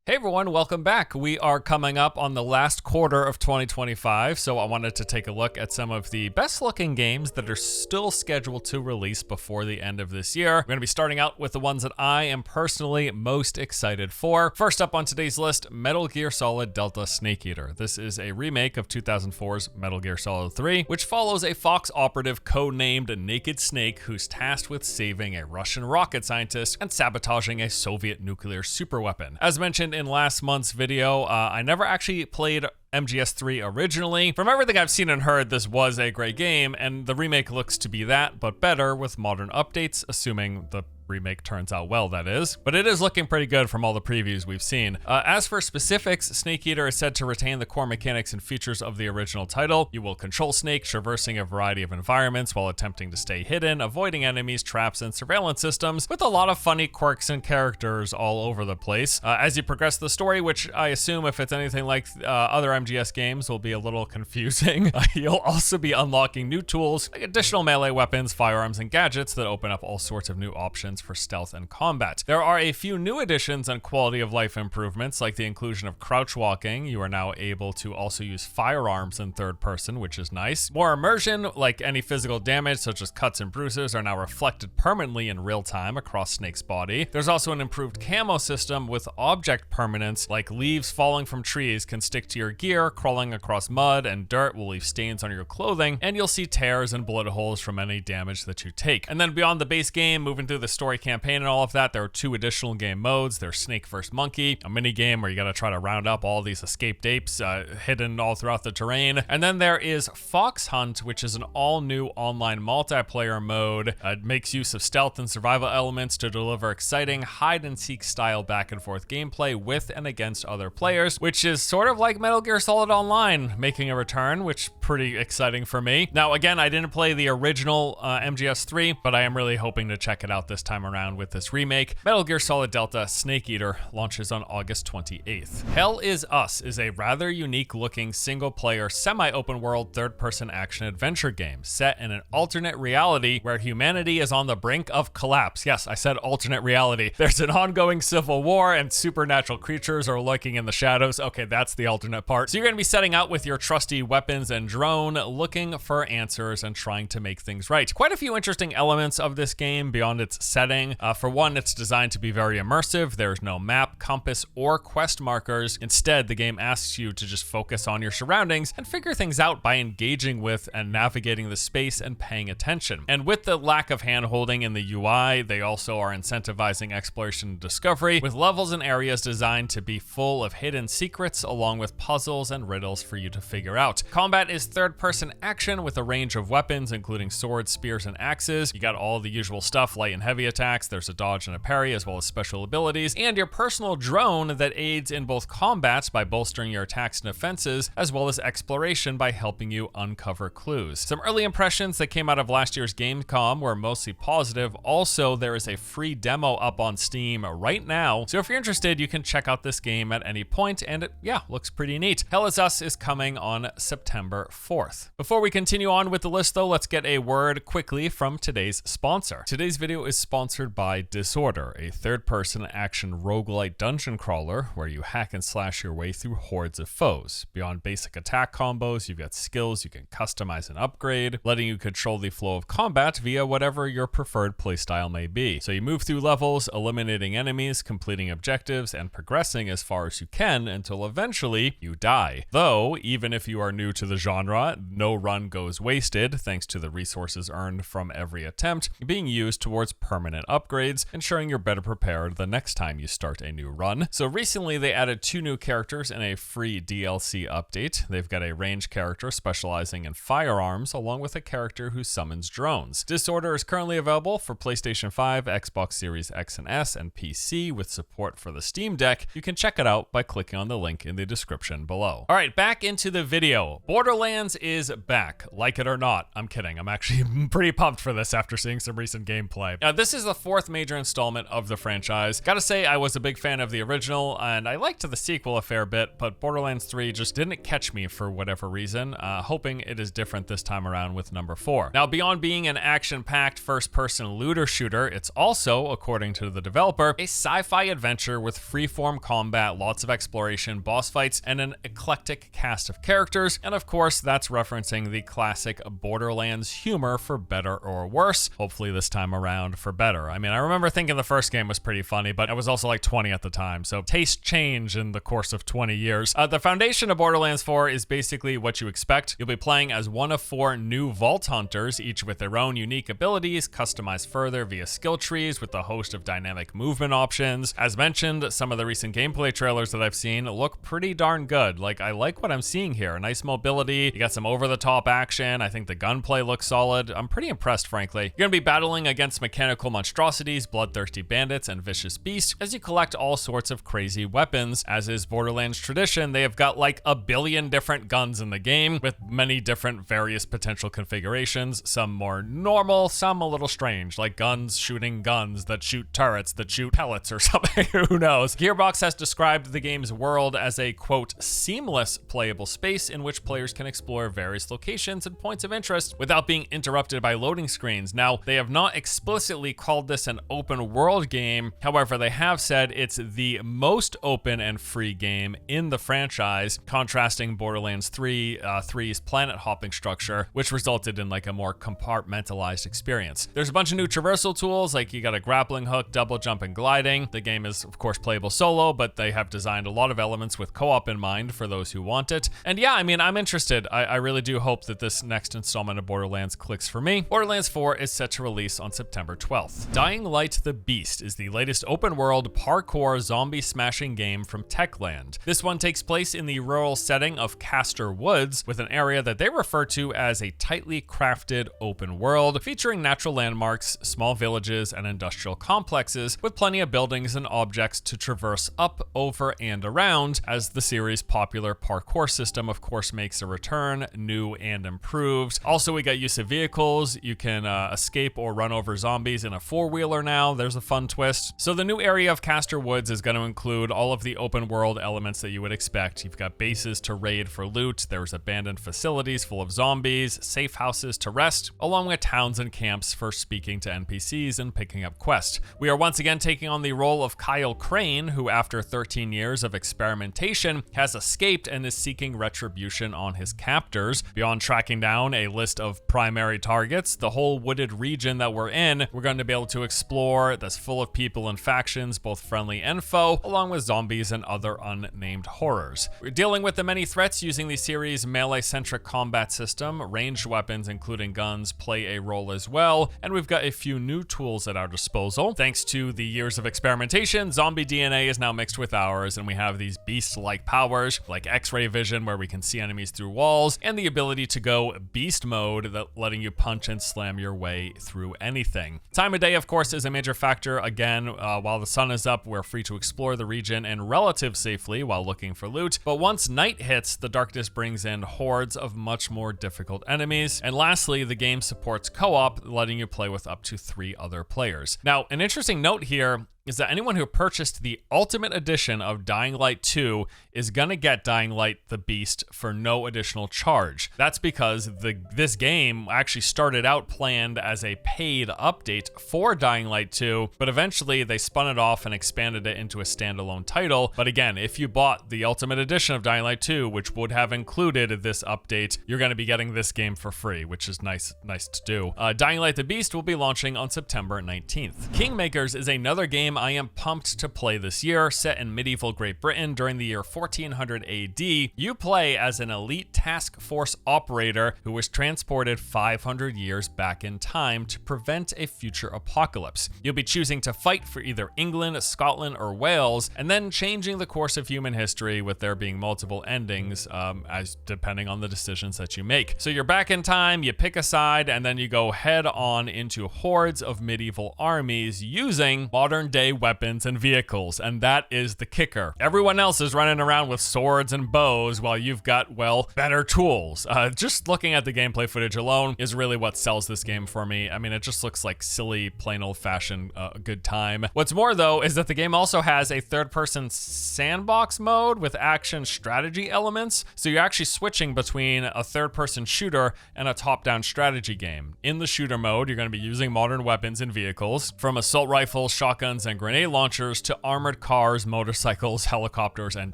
Hey everyone, welcome back. We are coming up on the last quarter of 2025, so I wanted to take a look at some of the best looking games that are still scheduled to release before the end of this year. We're going to be starting out with the ones that I am personally most excited for. First up on today's list, Metal Gear Solid Delta Snake Eater. This is a remake of 2004's Metal Gear Solid 3, which follows a Fox operative codenamed Naked Snake who's tasked with saving a Russian rocket scientist and sabotaging a Soviet nuclear superweapon. As mentioned in last month's video, I never actually played MGS3 originally. From everything I've seen and heard, this was a great game, and the remake looks to be that, but better with modern updates, assuming the remake turns out well, that is. But it is looking pretty good from all the previews we've seen. As for specifics, Snake Eater is said to retain the core mechanics and features of the original title. You will control Snake, traversing a variety of environments while attempting to stay hidden, avoiding enemies, traps, and surveillance systems, with a lot of funny quirks and characters all over the place. As you progress the story, which I assume if it's anything like other MGS games will be a little confusing, you'll also be unlocking new tools, like additional melee weapons, firearms, and gadgets that open up all sorts of new options for stealth and combat. There are a few new additions and quality of life improvements, like the inclusion of crouch walking. You are now able to also use firearms in third person, which is nice. More immersion, like any physical damage such as cuts and bruises, are now reflected permanently in real time across Snake's body. There's also an improved camo system with object permanence, like leaves falling from trees can stick to your gear, crawling across mud and dirt will leave stains on your clothing, and you'll see tears and bullet holes from any damage that you take. And then beyond the base game, moving through the story campaign and all of that, there are two additional game modes. There's Snake vs. Monkey, a mini game where you gotta try to round up all these escaped apes hidden all throughout the terrain. And then there is Fox Hunt, which is an all-new online multiplayer mode. It makes use of stealth and survival elements to deliver exciting hide-and-seek style back-and-forth gameplay with and against other players, which is sort of like Metal Gear Solid Online making a return, which pretty exciting for me. Now, again, I didn't play the original MGS3, but I am really hoping to check it out this time around with this remake. Metal Gear Solid Delta Snake Eater launches on August 28th. Hell Is Us is a rather unique looking single-player semi-open world third-person action adventure game set in an alternate reality where humanity is on the brink of collapse. Yes, I said alternate reality. There's an ongoing civil war and supernatural creatures are lurking in the shadows. Okay, that's the alternate part. So you're going to be setting out with your trusty weapons and drone, looking for answers and trying to make things right. Quite a few interesting elements of this game beyond its setting. For one, it's designed to be very immersive. There's no map, compass, or quest markers. Instead, the game asks you to just focus on your surroundings and figure things out by engaging with and navigating the space and paying attention. And with the lack of hand-holding in the UI, they also are incentivizing exploration and discovery, with levels and areas designed to be full of hidden secrets along with puzzles and riddles for you to figure out. Combat is third-person action with a range of weapons, including swords, spears, and axes. You got all the usual stuff, light and heavy attacks. There's a dodge and a parry, as well as special abilities, and your personal drone that aids in both combat by bolstering your attacks and defenses, as well as exploration by helping you uncover clues. Some early impressions that came out of last year's Gamescom were mostly positive. Also, there is a free demo up on Steam right now, so if you're interested, you can check out this game at any point, and it, looks pretty neat. Hell Is Us is coming on September 4th. Before we continue on with the list though, let's get a word quickly from today's sponsor. Today's video is sponsored by Disorder, a third-person action roguelite dungeon crawler where you hack and slash your way through hordes of foes. Beyond basic attack combos, you've got skills you can customize and upgrade, letting you control the flow of combat via whatever your preferred playstyle may be. So you move through levels, eliminating enemies, completing objectives, and progressing as far as you can until eventually you die. Though, even if you are new to the genre, no run goes wasted thanks to the resources earned from every attempt being used towards permanent upgrades, ensuring you're better prepared the next time you start a new run. So recently they added 2 new characters in a free DLC update. They've got a range character specializing in firearms, along with a character who summons drones. Disorder is currently available for PlayStation 5, Xbox Series X and S, and PC with support for the Steam Deck. You can check it out by clicking on the link in the description below. All right, back into the video. Borderlands is back, like it or not. I'm kidding. I'm actually pretty pumped for this after seeing some recent gameplay. This is the fourth major installment of the franchise. Gotta say, I was a big fan of the original, and I liked the sequel a fair bit, but Borderlands 3 just didn't catch me for whatever reason, hoping it is different this time around with number 4. Now, beyond being an action-packed first-person looter shooter, it's also, according to the developer, a sci-fi adventure with freeform combat, lots of exploration, boss fights, and an eclectic cast of characters, and of course, that's referencing the classic Borderlands humor for better or worse, hopefully this time around for better. I mean, I remember thinking the first game was pretty funny, but I was also like 20 at the time, so taste change in the course of 20 years. The foundation of Borderlands 4 is basically what you expect. You'll be playing as one of 4 new Vault Hunters, each with their own unique abilities, customized further via skill trees with a host of dynamic movement options. As mentioned, some of the recent gameplay trailers that I've seen look pretty darn good. Like, I like what I'm seeing here. Nice mobility, you got some over-the-top action, I think the gunplay looks solid. I'm pretty impressed, frankly. You're gonna be battling against mechanical monstrosities, bloodthirsty bandits, and vicious beasts as you collect all sorts of crazy weapons. As is Borderlands tradition, they have got like a billion different guns in the game with many different various potential configurations, some more normal, some a little strange, like guns shooting guns that shoot turrets that shoot pellets or something. Who knows? Gearbox has described the game's world as a, quote, seamless playable space in which players can explore various locations and points of interest without being interrupted by loading screens. Now, they have not explicitly called this an open world game. However, they have said it's the most open and free game in the franchise, contrasting Borderlands 3's planet hopping structure, which resulted in like a more compartmentalized experience. There's a bunch of new traversal tools, like you got a grappling hook, double jump, and gliding. The game is of course playable solo, but they have designed a lot of elements with co-op in mind for those who want it. And yeah, I mean, I'm interested. I really do hope that this next installment of Borderlands clicks for me. Borderlands 4 is set to release on September 12th. Dying Light the Beast is the latest open-world parkour zombie smashing game from Techland. This one takes place in the rural setting of Castor Woods, with an area that they refer to as a tightly crafted open world, featuring natural landmarks, small villages, and industrial complexes, with plenty of buildings and objects to traverse up, over, and around, as the series' popular parkour system of course makes a return, new and improved. Also, we got use of vehicles. You can escape or run over zombies in a four-wheeler now. There's a fun twist. So the new area of Castor Woods is going to include all of the open world elements that you would expect. You've got bases to raid for loot, there's abandoned facilities full of zombies, safe houses to rest, along with towns and camps for speaking to NPCs and picking up quests. We are once again taking on the role of Kyle Crane, who after 13 years of experimentation has escaped and is seeking retribution on his captors. Beyond tracking down a list of primary targets, the whole wooded region that we're in, we're going to be able to explore that's full of people and factions, both friendly and foe, along with zombies and other unnamed horrors. We're dealing with the many threats using the series' melee-centric combat system. Ranged weapons, including guns, play a role as well, and we've got a few new tools at our disposal. Thanks to the years of experimentation, zombie DNA is now mixed with ours, and we have these beast-like powers, like X-ray vision, where we can see enemies through walls, and the ability to go beast mode, that letting you punch and slam your way through anything. Time of day, of course, is a major factor. Again, while the sun is up, we're free to explore the region in relative safely while looking for loot, but once night hits, the darkness brings in hordes of much more difficult enemies. And lastly, the game supports co-op, letting you play with up to 3 other players. Now, an interesting note here is that anyone who purchased the Ultimate Edition of Dying Light 2 is gonna get Dying Light the Beast for no additional charge. That's because this game actually started out planned as a paid update for Dying Light 2, but eventually they spun it off and expanded it into a standalone title. But again, if you bought the Ultimate Edition of Dying Light 2, which would have included this update, you're gonna be getting this game for free, which is nice to do. Dying Light the Beast will be launching on September 19th. Kingmakers is another game I am pumped to play this year. Set in medieval Great Britain during the year 1400 AD, you play as an elite task force operator who was transported 500 years back in time to prevent a future apocalypse. You'll be choosing to fight for either England, Scotland, or Wales, and then changing the course of human history, with there being multiple endings as depending on the decisions that you make. So you're back in time, you pick a side, and then you go head on into hordes of medieval armies using modern day melee weapons and vehicles, and that is the kicker. Everyone else is running around with swords and bows while you've got, well, better tools. Just looking at the gameplay footage alone is really what sells this game for me. I mean, it just looks like silly, plain old-fashioned good time. What's more, though, is that the game also has a third-person sandbox mode with action strategy elements, so you're actually switching between a third-person shooter and a top-down strategy game. In the shooter mode, you're going to be using modern weapons and vehicles, from assault rifles, shotguns, and grenade launchers to armored cars, motorcycles, helicopters, and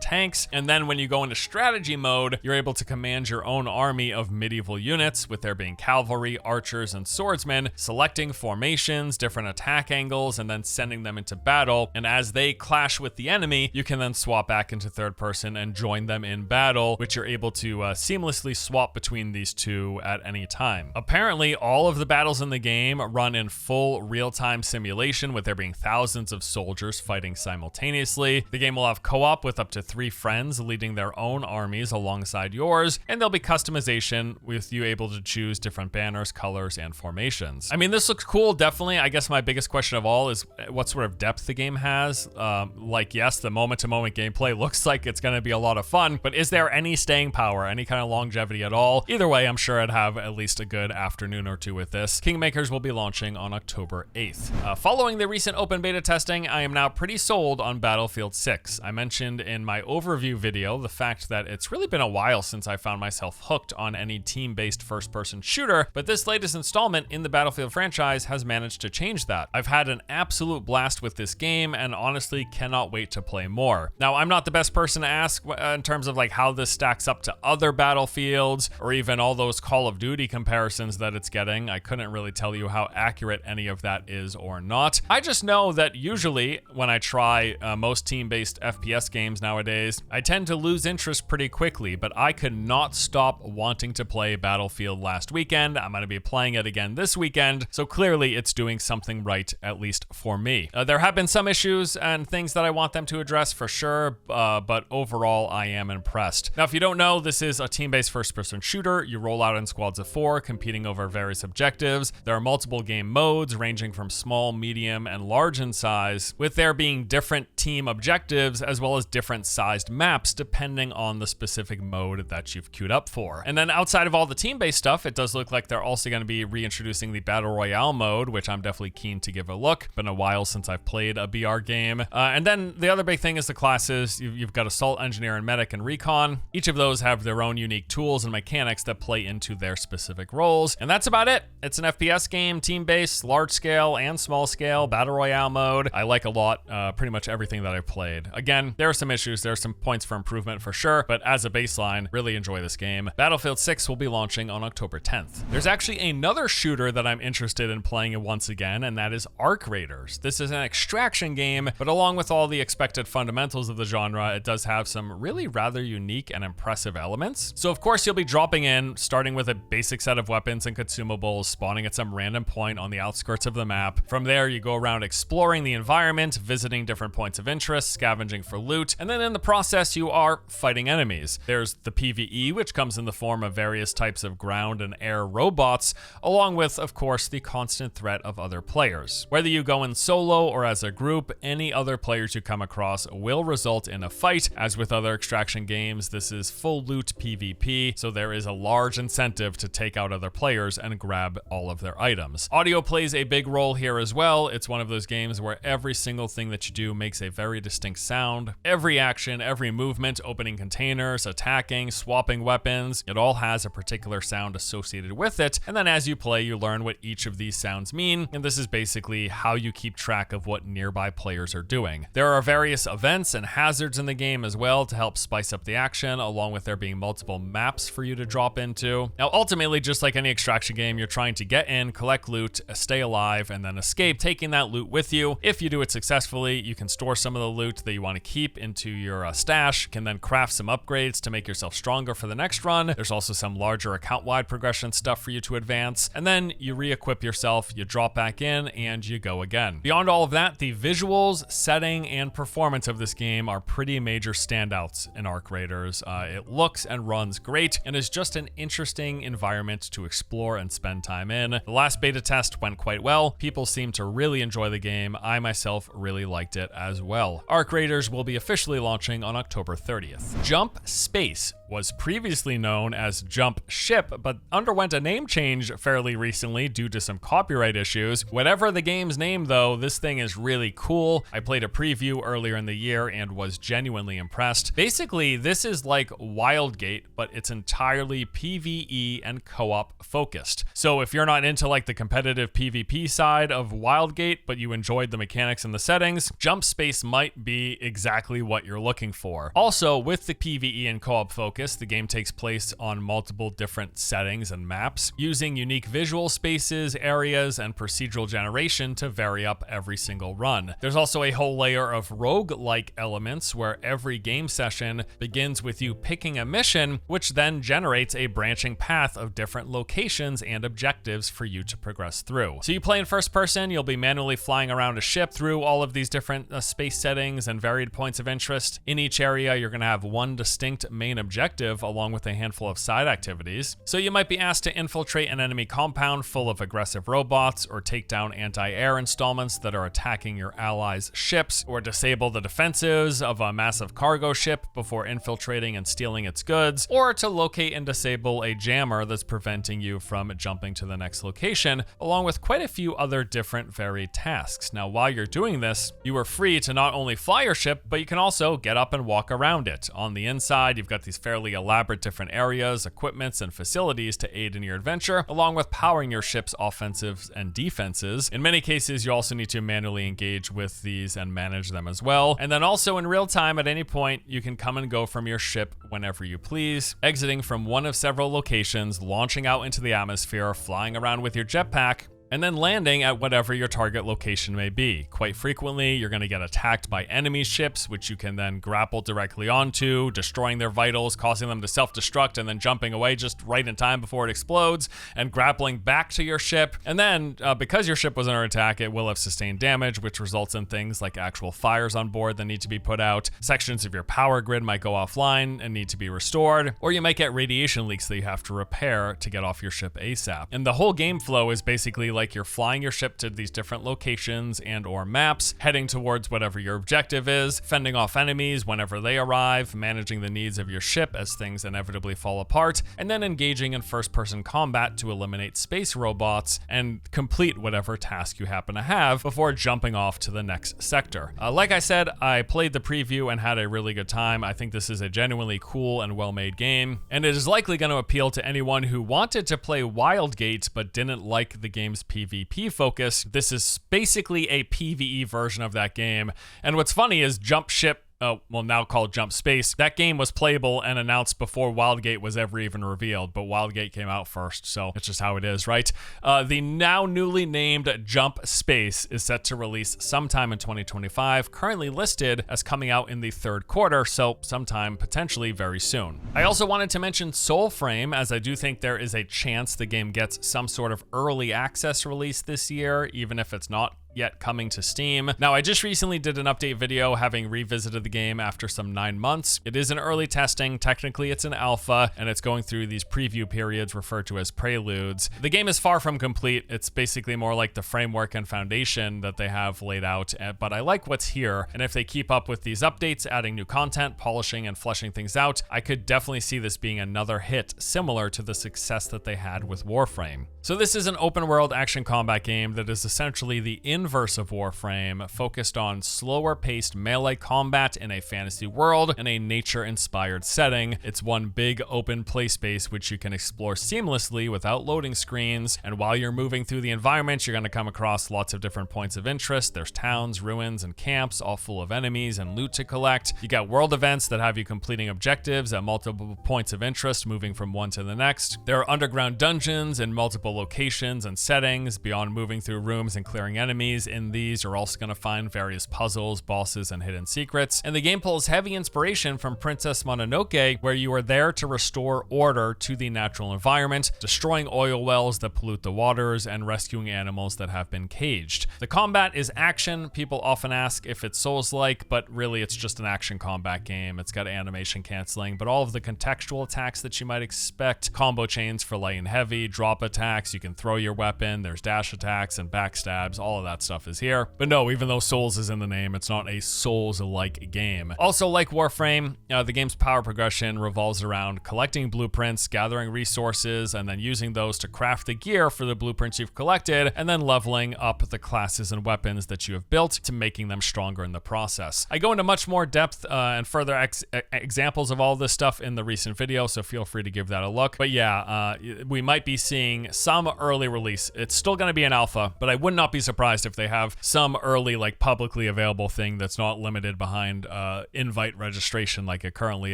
tanks. And then when you go into strategy mode, you're able to command your own army of medieval units, with there being cavalry, archers, and swordsmen, selecting formations, different attack angles, and then sending them into battle. And as they clash with the enemy, you can then swap back into third person and join them in battle, which you're able to seamlessly swap between these two at any time. Apparently, all of the battles in the game run in full real-time simulation, with there being thousands of soldiers fighting simultaneously. The game will have co-op with up to 3 friends leading their own armies alongside yours, and there'll be customization with you able to choose different banners, colors, and formations. I mean, this looks cool, definitely. I guess my biggest question of all is what sort of depth the game has. Like, yes, the moment-to-moment gameplay looks like it's going to be a lot of fun, but is there any staying power, any kind of longevity at all? Either way, I'm sure I'd have at least a good afternoon or two with this. Kingmakers will be launching on October 8th. Following the recent open beta testing, I am now pretty sold on Battlefield 6. I mentioned in my overview video the fact that it's really been a while since I found myself hooked on any team-based first-person shooter, but this latest installment in the Battlefield franchise has managed to change that. I've had an absolute blast with this game and honestly cannot wait to play more. Now, I'm not the best person to ask in terms of like how this stacks up to other Battlefields or even all those Call of Duty comparisons that it's getting. I couldn't really tell you how accurate any of that is or not. I just know that usually when I try most team-based FPS games nowadays, I tend to lose interest pretty quickly, but I could not stop wanting to play Battlefield last weekend. I'm going to be playing it again this weekend, so clearly it's doing something right, at least for me. There have been some issues and things that I want them to address for sure, but overall I am impressed. Now, if you don't know, this is a team-based first-person shooter. You roll out in squads of 4, competing over various objectives. There are multiple game modes ranging from small, medium, and large in size, with there being different team objectives as well as different sized maps depending on the specific mode that you've queued up for. And then outside of all the team-based stuff, it does look like they're also going to be reintroducing the Battle Royale mode, which I'm definitely keen to give a look. Been a while since I've played a BR game. And then the other big thing is the classes. You've got Assault, Engineer, and Medic, and Recon. Each of those have their own unique tools and mechanics that play into their specific roles. And that's about it. It's an FPS game, team-based, large-scale and small-scale, Battle Royale mode. I like a lot, pretty much everything that I've played. Again, there are some issues, there are some points for improvement for sure, but as a baseline, really enjoy this game. Battlefield 6 will be launching on October 10th. There's actually another shooter that I'm interested in playing once again, and that is Arc Raiders. This is an extraction game, but along with all the expected fundamentals of the genre, it does have some really rather unique and impressive elements. So of course you'll be dropping in, starting with a basic set of weapons and consumables, spawning at some random point on the outskirts of the map. From there, you go around exploring the environment, visiting different points of interest, scavenging for loot, and then in the process, you are fighting enemies. There's the PvE, which comes in the form of various types of ground and air robots, along with, of course, the constant threat of other players. Whether you go in solo or as a group, any other players you come across will result in a fight. As with other extraction games, this is full loot PvP, so there is a large incentive to take out other players and grab all of their items. Audio plays a big role here as well. It's one of those games where every single thing that you do makes a very distinct sound. Every action, every movement, opening containers, attacking, swapping weapons, it all has a particular sound associated with it. And then as you play, you learn what each of these sounds mean. And this is basically how you keep track of what nearby players are doing. There are various events and hazards in the game as well to help spice up the action, along with there being multiple maps for you to drop into. Now, ultimately, just like any extraction game, you're trying to get in, collect loot, stay alive, and then escape, taking that loot with you. If you do it successfully, you can store some of the loot that you want to keep into your stash, can then craft some upgrades to make yourself stronger for the next run. There's also some larger account-wide progression stuff for you to advance, and then you re-equip yourself, you drop back in, and you go again. Beyond all of that, the visuals, setting, and performance of this game are pretty major standouts in Arc Raiders. It looks and runs great, and is just an interesting environment to explore and spend time in. The last beta test went quite well. People seem to really enjoy the game. I'm myself really liked it as well. Arc Raiders will be officially launching on October 30th. Jump Space was previously known as Jump Ship, but underwent a name change fairly recently due to some copyright issues. Whatever the game's name though, this thing is really cool. I played a preview earlier in the year and was genuinely impressed. Basically, this is like Wildgate, but it's entirely PvE and co-op focused. So if you're not into like the competitive PvP side of Wildgate, but you enjoyed the mechanics and the settings, Jump Space might be exactly what you're looking for. Also, with the PvE and co-op focus, the game takes place on multiple different settings and maps, using unique visual spaces, areas, and procedural generation to vary up every single run. There's also a whole layer of rogue-like elements where every game session begins with you picking a mission, which then generates a branching path of different locations and objectives for you to progress through. So you play in first person, you'll be manually flying around a ship through all of these different space settings and varied points of interest. In each area, you're going to have one distinct main objective along with a handful of side activities. So you might be asked to infiltrate an enemy compound full of aggressive robots, or take down anti-air installments that are attacking your allies' ships, or disable the defenses of a massive cargo ship before infiltrating and stealing its goods, or to locate and disable a jammer that's preventing you from jumping to the next location, along with quite a few other different varied tasks. Now, while you're doing this, you are free to not only fly your ship, but you can also get up and walk around it. On the inside, you've got these fairly elaborate different areas, equipments, and facilities to aid in your adventure, along with powering your ship's offensives and defenses. In many cases, you also need to manually engage with these and manage them as well. And then also in real time, at any point, you can come and go from your ship whenever you please, exiting from one of several locations, launching out into the atmosphere, flying around with your jetpack, and then landing at whatever your target location may be. Quite frequently, you're going to get attacked by enemy ships, which you can then grapple directly onto, destroying their vitals, causing them to self-destruct, and then jumping away just right in time before it explodes, and grappling back to your ship. And then, because your ship was under attack, it will have sustained damage, which results in things like actual fires on board that need to be put out. Sections of your power grid might go offline and need to be restored, or you might get radiation leaks that you have to repair to get off your ship ASAP. And the whole game flow is basically like you're flying your ship to these different locations and or maps, heading towards whatever your objective is, fending off enemies whenever they arrive, managing the needs of your ship as things inevitably fall apart, and then engaging in first-person combat to eliminate space robots and complete whatever task you happen to have before jumping off to the next sector. Like I said, I played the preview and had a really good time. I think this is a genuinely cool and well-made game, and it is likely going to appeal to anyone who wanted to play Wildgate but didn't like the game's PvP focus. This is basically a PvE version of that game. And what's funny is Jump Ship, well, now called Jump Space, that game was playable and announced before Wildgate was ever even revealed, but Wildgate came out first, so it's just how it is, right? The now newly named Jump Space is set to release sometime in 2025, currently listed as coming out in the third quarter, so sometime potentially very soon. I also wanted to mention Soulframe, as I do think there is a chance the game gets some sort of early access release this year, even if it's not yet coming to Steam. Now, I just recently did an update video having revisited the game after some 9 months. It is in early testing. Technically, it's an alpha, and it's going through these preview periods referred to as preludes. The game is far from complete. It's basically more like the framework and foundation that they have laid out, but I like what's here, and if they keep up with these updates, adding new content, polishing and fleshing things out, I could definitely see this being another hit similar to the success that they had with Warframe. So this is an open world action combat game that is essentially the inverse of Warframe, focused on slower paced melee combat in a fantasy world in a nature inspired setting. It's one big open play space which you can explore seamlessly without loading screens, and while you're moving through the environment, you're going to come across lots of different points of interest. There's towns, ruins, and camps, all full of enemies and loot to collect. You got world events that have you completing objectives at multiple points of interest, moving from one to the next. There are underground dungeons in multiple locations and settings. Beyond moving through rooms and clearing enemies, in these you're also going to find various puzzles, bosses, and hidden secrets. And the game pulls heavy inspiration from Princess Mononoke, where you are there to restore order to the natural environment, destroying oil wells that pollute the waters, and rescuing animals that have been caged. The combat is action. People often ask if it's Souls-like, but really it's just an action combat game. It's got animation canceling, but all of the contextual attacks that you might expect, combo chains for light and heavy, drop attacks, you can throw your weapon, there's dash attacks and backstabs, all of that that stuff is here. But no, even though Souls is in the name, it's not a Souls-like game. Also, like Warframe, the game's power progression revolves around collecting blueprints, gathering resources, and then using those to craft the gear for the blueprints you've collected, and then leveling up the classes and weapons that you have built to making them stronger in the process. I go into much more depth and further examples of all this stuff in the recent video, so feel free to give that a look. But yeah, we might be seeing some early release. It's still going to be an alpha, but I would not be surprised if they have some early, like, publicly available thing that's not limited behind invite registration like it currently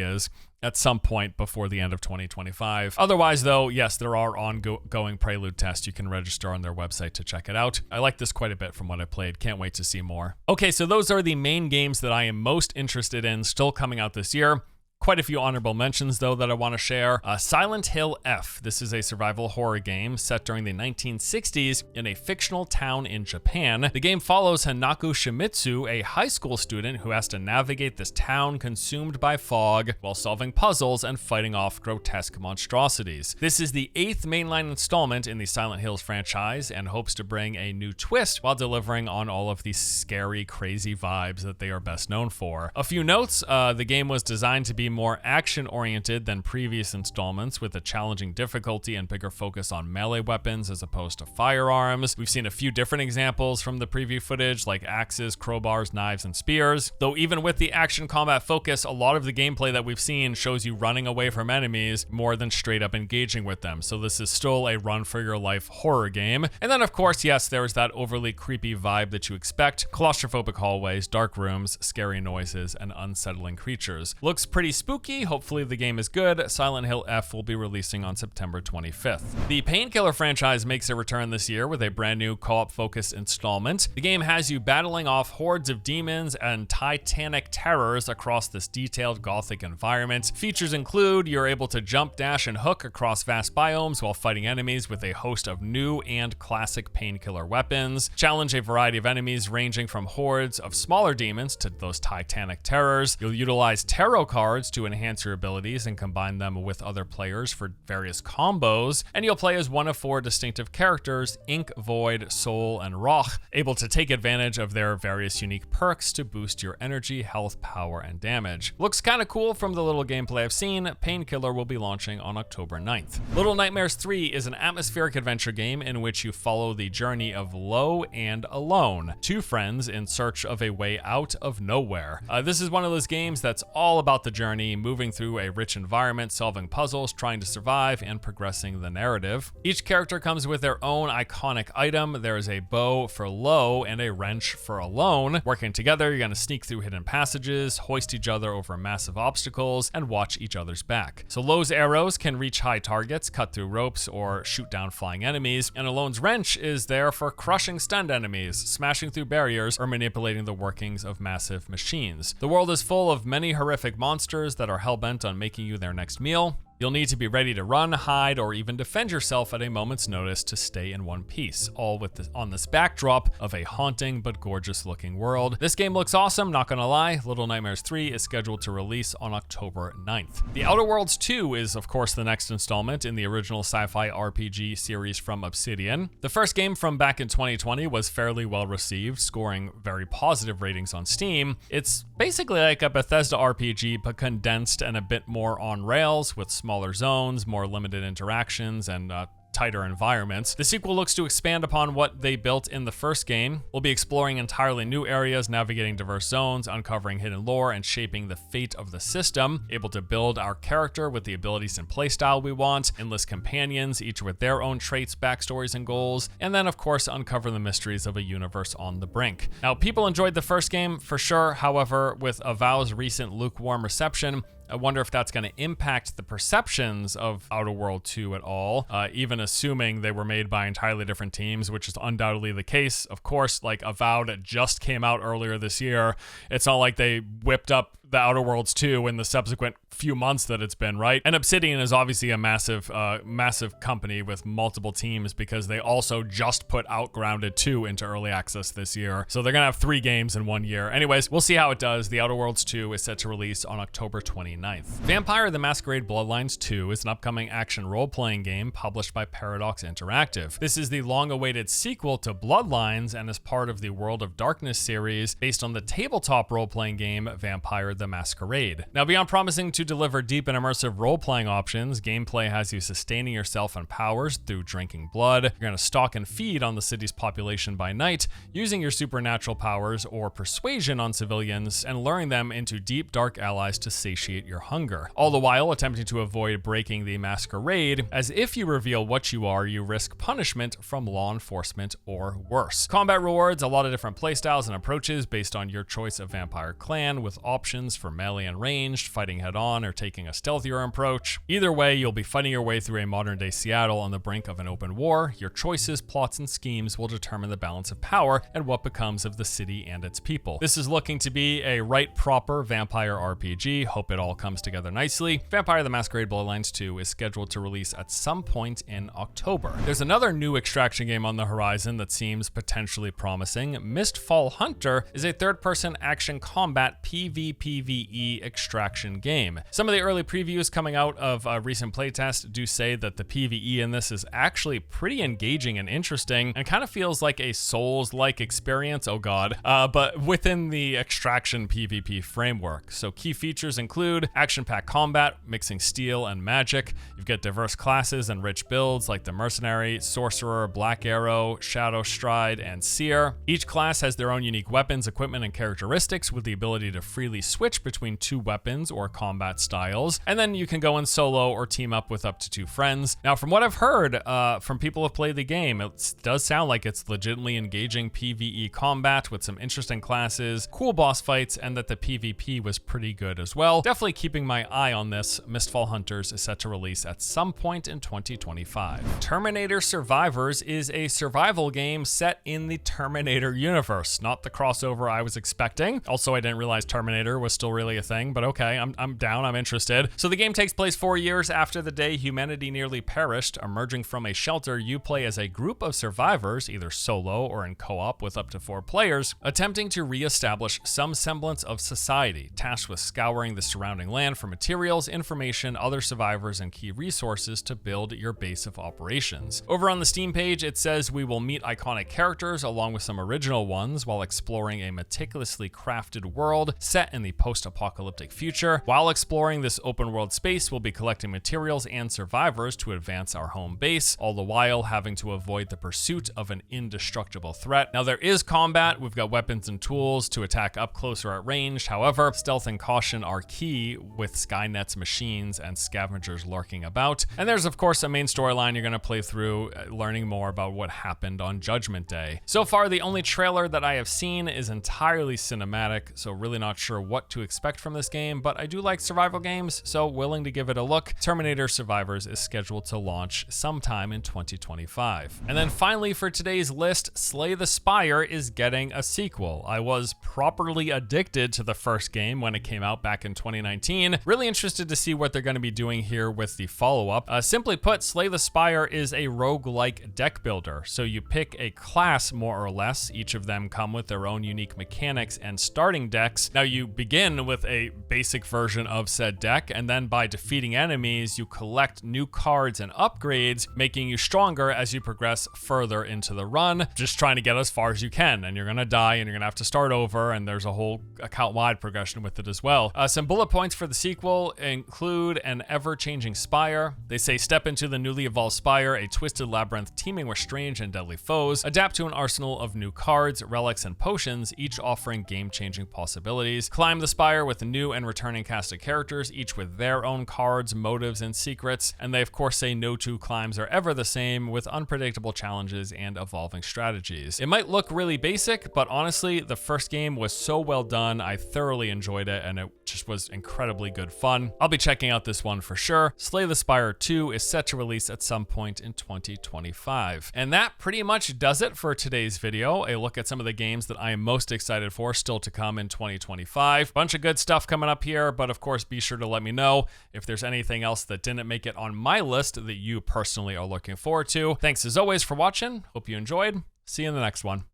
is at some point before the end of 2025. Otherwise, though, yes, there are ongoing Prelude tests. You can register on their website to check it out. I like this quite a bit from what I played. Can't wait to see more. Okay, so those are the main games that I am most interested in still coming out this year. Quite a few honorable mentions, though, that I want to share. Silent Hill F. This is a survival horror game set during the 1960s in a fictional town in Japan. The game follows Hanaku Shimizu, a high school student who has to navigate this town consumed by fog while solving puzzles and fighting off grotesque monstrosities. This is the 8th mainline installment in the Silent Hills franchise and hopes to bring a new twist while delivering on all of the scary, crazy vibes that they are best known for. A few notes, the game was designed to be more action-oriented than previous installments, with a challenging difficulty and bigger focus on melee weapons as opposed to firearms. We've seen a few different examples from the preview footage, like axes, crowbars, knives, and spears. Though even with the action combat focus, a lot of the gameplay that we've seen shows you running away from enemies more than straight up engaging with them. So this is still a run-for-your-life horror game. And then, of course, yes, there's that overly creepy vibe that you expect. Claustrophobic hallways, dark rooms, scary noises, and unsettling creatures. Looks pretty spooky. Hopefully the game is good. Silent Hill F will be releasing on September 25th. The Painkiller franchise makes a return this year with a brand new co-op focused installment. The game has you battling off hordes of demons and titanic terrors across this detailed gothic environment. Features include you're able to jump, dash, and hook across vast biomes while fighting enemies with a host of new and classic Painkiller weapons. Challenge a variety of enemies ranging from hordes of smaller demons to those titanic terrors. You'll utilize tarot cards to enhance your abilities and combine them with other players for various combos, and you'll play as one of 4 distinctive characters, Ink, Void, Soul, and Roch, able to take advantage of their various unique perks to boost your energy, health, power, and damage. Looks kind of cool from the little gameplay I've seen. Painkiller will be launching on October 9th. Little Nightmares 3 is an atmospheric adventure game in which you follow the journey of Lo and Alone, 2 friends in search of a way out of nowhere. This is one of those games that's all about the journey, moving through a rich environment, solving puzzles, trying to survive, and progressing the narrative. Each character comes with their own iconic item. There is a bow for Lo and a wrench for Alone. Working together, you're going to sneak through hidden passages, hoist each other over massive obstacles, and watch each other's back. So Lo's arrows can reach high targets, cut through ropes, or shoot down flying enemies, and Alone's wrench is there for crushing stunned enemies, smashing through barriers, or manipulating the workings of massive machines. The world is full of many horrific monsters that are hell-bent on making you their next meal. You'll need to be ready to run, hide, or even defend yourself at a moment's notice to stay in one piece, all with on this backdrop of a haunting but gorgeous looking world. This game looks awesome, not gonna lie. Little Nightmares 3 is scheduled to release on October 9th. The Outer Worlds 2 is, of course, the next installment in the original sci-fi RPG series from Obsidian. The first game from back in 2020 was fairly well received, scoring very positive ratings on Steam. It's basically like a Bethesda RPG, but condensed and a bit more on rails, with smaller zones, more limited interactions, and tighter environments. The sequel looks to expand upon what they built in the first game. We'll be exploring entirely new areas, navigating diverse zones, uncovering hidden lore, and shaping the fate of the system, able to build our character with the abilities and playstyle we want, enlist companions, each with their own traits, backstories, and goals, and then, of course, uncover the mysteries of a universe on the brink. Now, people enjoyed the first game for sure. However, with Avow's recent lukewarm reception, I wonder if that's going to impact the perceptions of Outer World 2 at all, even assuming they were made by entirely different teams, which is undoubtedly the case. Of course, like Avowed just came out earlier this year. It's not like they whipped up the Outer Worlds 2 in the subsequent few months that it's been, right? And Obsidian is obviously a massive company with multiple teams because they also just put Outgrounded 2 into early access this year. So they're gonna have 3 games in 1 year. Anyways, we'll see how it does. The Outer Worlds 2 is set to release on October 29th. Vampire the Masquerade Bloodlines 2 is an upcoming action role-playing game published by Paradox Interactive. This is the long-awaited sequel to Bloodlines and is part of the World of Darkness series based on the tabletop role-playing game Vampire the Masquerade. Now, beyond promising to deliver deep and immersive role-playing options, gameplay has you sustaining yourself and powers through drinking blood. You're going to stalk and feed on the city's population by night, using your supernatural powers or persuasion on civilians and luring them into deep, dark allies to satiate your hunger. All the while attempting to avoid breaking the masquerade, as if you reveal what you are, you risk punishment from law enforcement or worse. Combat rewards a lot of different playstyles and approaches based on your choice of vampire clan, with options for melee and ranged, fighting head-on, or taking a stealthier approach. Either way, you'll be fighting your way through a modern-day Seattle on the brink of an open war. Your choices, plots, and schemes will determine the balance of power and what becomes of the city and its people. This is looking to be a right proper vampire RPG. Hope it all comes together nicely. Vampire the Masquerade Bloodlines 2 is scheduled to release at some point in October. There's another new extraction game on the horizon that seems potentially promising. Mistfall Hunter is a third-person action combat PvPvE extraction game. Some of the early previews coming out of a recent playtest do say that the PvE in this is actually pretty engaging and interesting and kind of feels like a Souls-like experience, oh god, but within the extraction PvP framework. So key features include action-packed combat, mixing steel and magic. You've got diverse classes and rich builds like the Mercenary, Sorcerer, Black Arrow, Shadow Stride, and Seer. Each class has their own unique weapons, equipment, and characteristics with the ability to freely switch between 2 weapons or combat styles. And then you can go in solo or team up with up to 2 friends. Now, from what I've heard from people who have played the game, it does sound like it's legitimately engaging PvE combat with some interesting classes, cool boss fights, and that the PvP was pretty good as well. Definitely keeping my eye on this. Mistfall Hunters is set to release at some point in 2025. Terminator Survivors is a survival game set in the Terminator universe, not the crossover I was expecting. Also, I didn't realize Terminator was still really a thing, but okay, I'm down, I'm interested. So the game takes place 4 years after the day humanity nearly perished. Emerging from a shelter, you play as a group of survivors, either solo or in co-op with up to 4 players, attempting to re-establish some semblance of society, tasked with scouring the surrounding land for materials, information, other survivors, and key resources to build your base of operations. Over on the Steam page, it says we will meet iconic characters along with some original ones while exploring a meticulously crafted world set in the post-apocalyptic future. While exploring this open world space, we'll be collecting materials and survivors to advance our home base, all the while having to avoid the pursuit of an indestructible threat. Now, there is combat. We've got weapons and tools to attack up close or at range. However, stealth and caution are key with Skynet's machines and scavengers lurking about. And there's, of course, a main storyline you're going to play through, learning more about what happened on Judgment Day. So far, the only trailer that I have seen is entirely cinematic, so really not sure what to expect from this game, but I do like survival games, so willing to give it a look. Terminator Survivors is scheduled to launch sometime in 2025. And then finally for today's list, Slay the Spire is getting a sequel. I was properly addicted to the first game when it came out back in 2019. Really interested to see what they're going to be doing here with the follow-up. Simply put, Slay the Spire is a roguelike deck builder. So you pick a class more or less. Each of them come with their own unique mechanics and starting decks. Now you begin with a basic version of said deck, and then by defeating enemies, you collect new cards and upgrades, making you stronger as you progress further into the run, just trying to get as far as you can, and you're gonna die and you're gonna have to start over, and there's a whole account-wide progression with it as well. Some bullet points for the sequel include an ever-changing Spire. They say step into the newly evolved Spire, a twisted labyrinth teeming with strange and deadly foes. Adapt to an arsenal of new cards, relics, and potions, each offering game-changing possibilities. Climb the Spire with a new and returning cast of characters, each with their own cards, motives, and secrets. And they of course say no 2 climbs are ever the same, with unpredictable challenges and evolving strategies. It might look really basic, but honestly, the first game was so well done. I thoroughly enjoyed it, and it just was incredibly good fun. I'll be checking out this one for sure. Slay the Spire 2 is set to release at some point in 2025. And that pretty much does it for today's video. A look at some of the games that I am most excited for still to come in 2025. Bunch of good stuff coming up here, but of course, be sure to let me know if there's anything else that didn't make it on my list that you personally are looking forward to. Thanks as always for watching. Hope you enjoyed. See you in the next one.